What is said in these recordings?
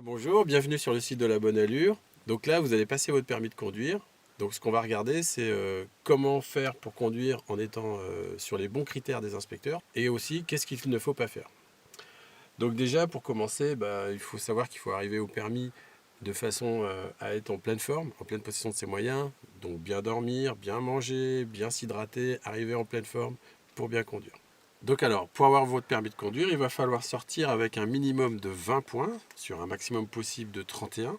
Bonjour, bienvenue sur le site de la Bonne Allure. Donc là, vous allez passer votre permis de conduire. Donc ce qu'on va regarder, c'est comment faire pour conduire en étant sur les bons critères des inspecteurs et aussi qu'est-ce qu'il ne faut pas faire. Donc déjà, pour commencer, il faut savoir qu'il faut arriver au permis de façon à être en pleine forme, en pleine possession de ses moyens. Donc bien dormir, bien manger, bien s'hydrater, arriver en pleine forme pour bien conduire. Donc alors, pour avoir votre permis de conduire, il va falloir sortir avec un minimum de 20 points sur un maximum possible de 31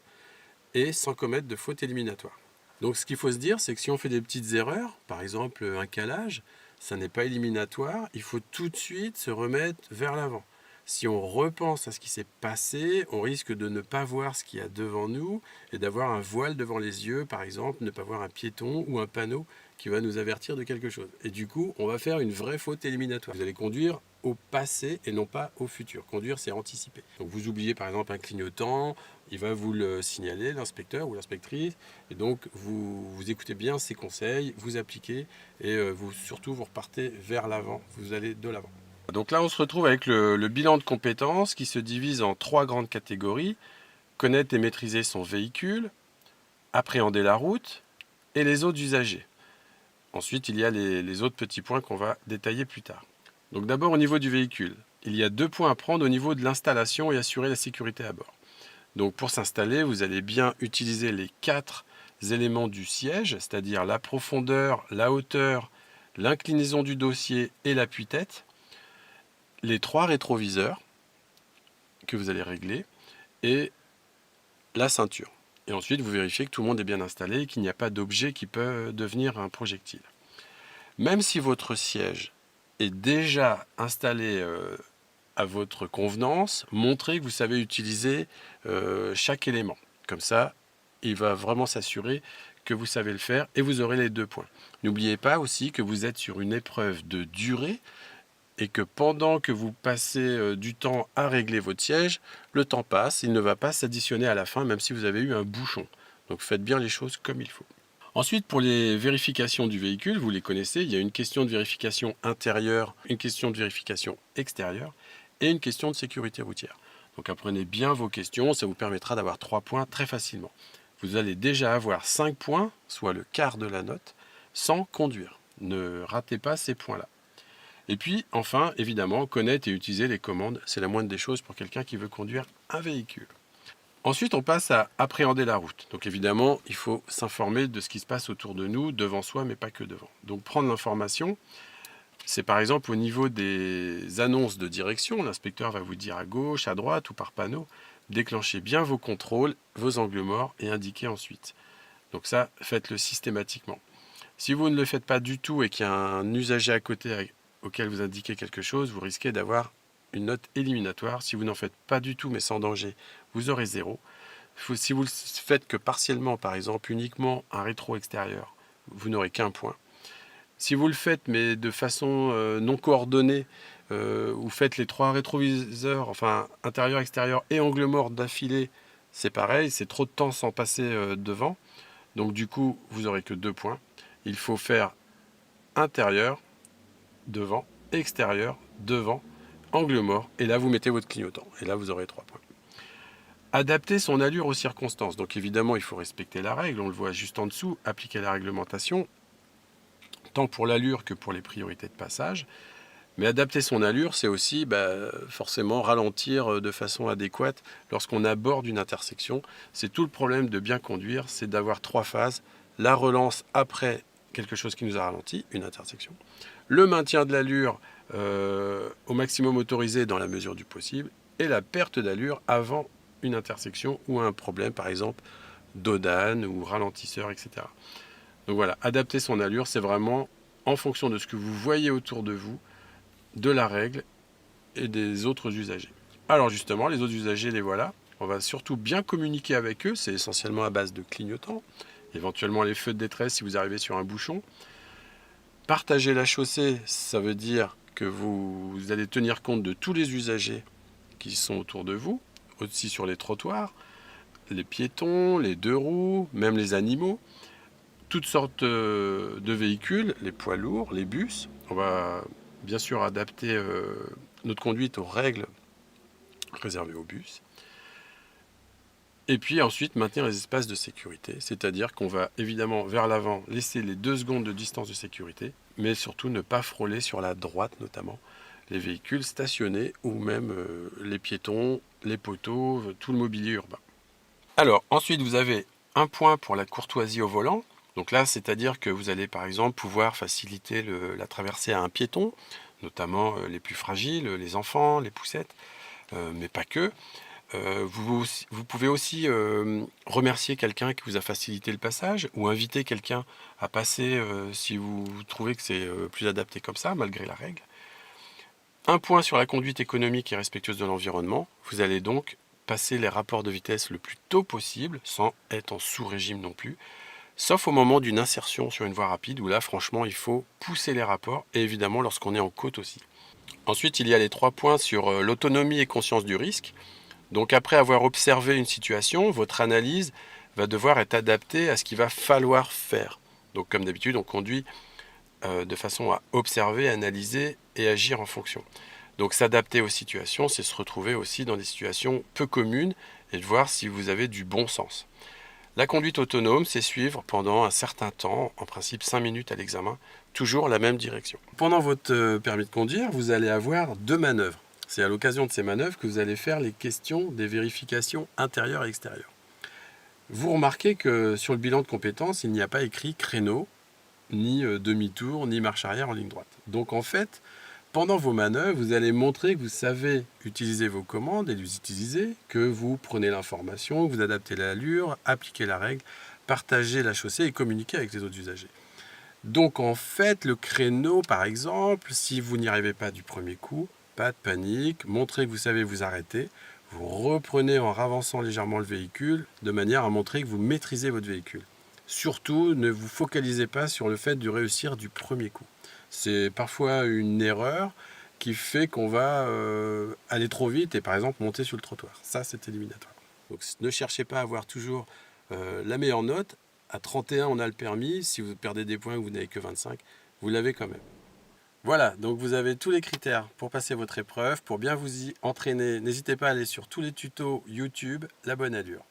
et sans commettre de faute éliminatoire. Donc ce qu'il faut se dire, c'est que si on fait des petites erreurs, par exemple un calage, ça n'est pas éliminatoire, il faut tout de suite se remettre vers l'avant. Si on repense à ce qui s'est passé, on risque de ne pas voir ce qu'il y a devant nous et d'avoir un voile devant les yeux, par exemple, ne pas voir un piéton ou un panneau qui va nous avertir de quelque chose. Et du coup, on va faire une vraie faute éliminatoire. Vous allez conduire au passé et non pas au futur. Conduire, c'est anticiper. Donc vous oubliez par exemple un clignotant, il va vous le signaler, l'inspecteur ou l'inspectrice, et donc vous écoutez bien ses conseils, vous appliquez, et surtout vous repartez vers l'avant, vous allez de l'avant. Donc là, on se retrouve avec le bilan de compétences qui se divise en 3 grandes catégories. Connaître et maîtriser son véhicule, appréhender la route et les autres usagers. Ensuite, il y a les autres petits points qu'on va détailler plus tard. Donc d'abord au niveau du véhicule, il y a 2 points à prendre au niveau de l'installation et assurer la sécurité à bord. Donc pour s'installer, vous allez bien utiliser les 4 éléments du siège, c'est-à-dire la profondeur, la hauteur, l'inclinaison du dossier et l'appui-tête. Les 3 rétroviseurs que vous allez régler et la ceinture. Et ensuite, vous vérifiez que tout le monde est bien installé et qu'il n'y a pas d'objet qui peut devenir un projectile. Même si votre siège est déjà installé à votre convenance, montrez que vous savez utiliser chaque élément. Comme ça, il va vraiment s'assurer que vous savez le faire et vous aurez les 2 points. N'oubliez pas aussi que vous êtes sur une épreuve de durée et que pendant que vous passez du temps à régler votre siège, le temps passe, il ne va pas s'additionner à la fin, même si vous avez eu un bouchon. Donc faites bien les choses comme il faut. Ensuite, pour les vérifications du véhicule, vous les connaissez, il y a une question de vérification intérieure, une question de vérification extérieure et une question de sécurité routière. Donc apprenez bien vos questions, ça vous permettra d'avoir 3 points très facilement. Vous allez déjà avoir 5 points, soit le quart de la note, sans conduire. Ne ratez pas ces points-là. Et puis, enfin, évidemment, connaître et utiliser les commandes, c'est la moindre des choses pour quelqu'un qui veut conduire un véhicule. Ensuite, on passe à appréhender la route. Donc évidemment, il faut s'informer de ce qui se passe autour de nous, devant soi, mais pas que devant. Donc prendre l'information, c'est par exemple au niveau des annonces de direction, l'inspecteur va vous dire à gauche, à droite ou par panneau, déclenchez bien vos contrôles, vos angles morts et indiquez ensuite. Donc ça, faites-le systématiquement. Si vous ne le faites pas du tout et qu'il y a un usager à côté auquel vous indiquez quelque chose, vous risquez d'avoir une note éliminatoire. Si vous n'en faites pas du tout mais sans danger, vous aurez 0. Si vous le faites que partiellement, par exemple uniquement un rétro extérieur, vous n'aurez qu'un point. Si vous le faites mais de façon non coordonnée, vous faites les 3 rétroviseurs, enfin intérieur, extérieur et angle mort d'affilée, c'est pareil, c'est trop de temps sans passer devant. Donc du coup, vous n'aurez que 2 points. Il faut faire intérieur, devant, extérieur, devant, angle mort, et là vous mettez votre clignotant, et là vous aurez 3 points. Adapter son allure aux circonstances. Donc évidemment, il faut respecter la règle, on le voit juste en dessous, appliquer la réglementation, tant pour l'allure que pour les priorités de passage. Mais adapter son allure, c'est aussi forcément ralentir de façon adéquate lorsqu'on aborde une intersection. C'est tout le problème de bien conduire, c'est d'avoir 3 phases. La relance après quelque chose qui nous a ralenti, une intersection. Le maintien de l'allure au maximum autorisé dans la mesure du possible. Et la perte d'allure avant une intersection ou un problème, par exemple, d'odane ou ralentisseur, etc. Donc voilà, adapter son allure, c'est vraiment en fonction de ce que vous voyez autour de vous, de la règle et des autres usagers. Alors justement, les autres usagers, les voilà. On va surtout bien communiquer avec eux, c'est essentiellement à base de clignotants, éventuellement les feux de détresse si vous arrivez sur un bouchon. Partager la chaussée, ça veut dire que vous allez tenir compte de tous les usagers qui sont autour de vous, aussi sur les trottoirs, les piétons, les 2 roues, même les animaux, toutes sortes de véhicules, les poids lourds, les bus. On va bien sûr adapter notre conduite aux règles réservées aux bus. Et puis ensuite maintenir les espaces de sécurité, c'est-à-dire qu'on va évidemment vers l'avant laisser les 2 secondes de distance de sécurité, mais surtout ne pas frôler sur la droite notamment les véhicules stationnés ou même les piétons, les poteaux, tout le mobilier urbain. Alors ensuite vous avez un point pour la courtoisie au volant. Donc là, c'est-à-dire que vous allez par exemple pouvoir faciliter la traversée à un piéton, notamment les plus fragiles, les enfants, les poussettes, mais pas que. Vous pouvez aussi remercier quelqu'un qui vous a facilité le passage ou inviter quelqu'un à passer si vous trouvez que c'est plus adapté comme ça, malgré la règle. Un point sur la conduite économique et respectueuse de l'environnement. Vous allez donc passer les rapports de vitesse le plus tôt possible, sans être en sous-régime non plus, sauf au moment d'une insertion sur une voie rapide où là, franchement, il faut pousser les rapports et évidemment lorsqu'on est en côte aussi. Ensuite, il y a les 3 points sur l'autonomie et conscience du risque. Donc après avoir observé une situation, votre analyse va devoir être adaptée à ce qu'il va falloir faire. Donc comme d'habitude, on conduit de façon à observer, analyser et agir en fonction. Donc s'adapter aux situations, c'est se retrouver aussi dans des situations peu communes et de voir si vous avez du bon sens. La conduite autonome, c'est suivre pendant un certain temps, en principe 5 minutes à l'examen, toujours la même direction. Pendant votre permis de conduire, vous allez avoir 2 manœuvres. C'est à l'occasion de ces manœuvres que vous allez faire les questions des vérifications intérieures et extérieures. Vous remarquez que sur le bilan de compétences, il n'y a pas écrit créneau, ni demi-tour, ni marche arrière en ligne droite. Donc en fait, pendant vos manœuvres, vous allez montrer que vous savez utiliser vos commandes et les utiliser, que vous prenez l'information, que vous adaptez l'allure, appliquez la règle, partagez la chaussée et communiquez avec les autres usagers. Donc en fait, le créneau, par exemple, si vous n'y arrivez pas du premier coup, pas de panique, montrez que vous savez vous arrêter, vous reprenez en ravançant légèrement le véhicule, de manière à montrer que vous maîtrisez votre véhicule. Surtout, ne vous focalisez pas sur le fait de réussir du premier coup. C'est parfois une erreur qui fait qu'on va aller trop vite et par exemple monter sur le trottoir. Ça, c'est éliminatoire. Donc ne cherchez pas à avoir toujours la meilleure note. À 31, on a le permis. Si vous perdez des points et que vous n'avez que 25, vous l'avez quand même. Voilà, donc vous avez tous les critères pour passer votre épreuve. Pour bien vous y entraîner, n'hésitez pas à aller sur tous les tutos YouTube, la bonne allure.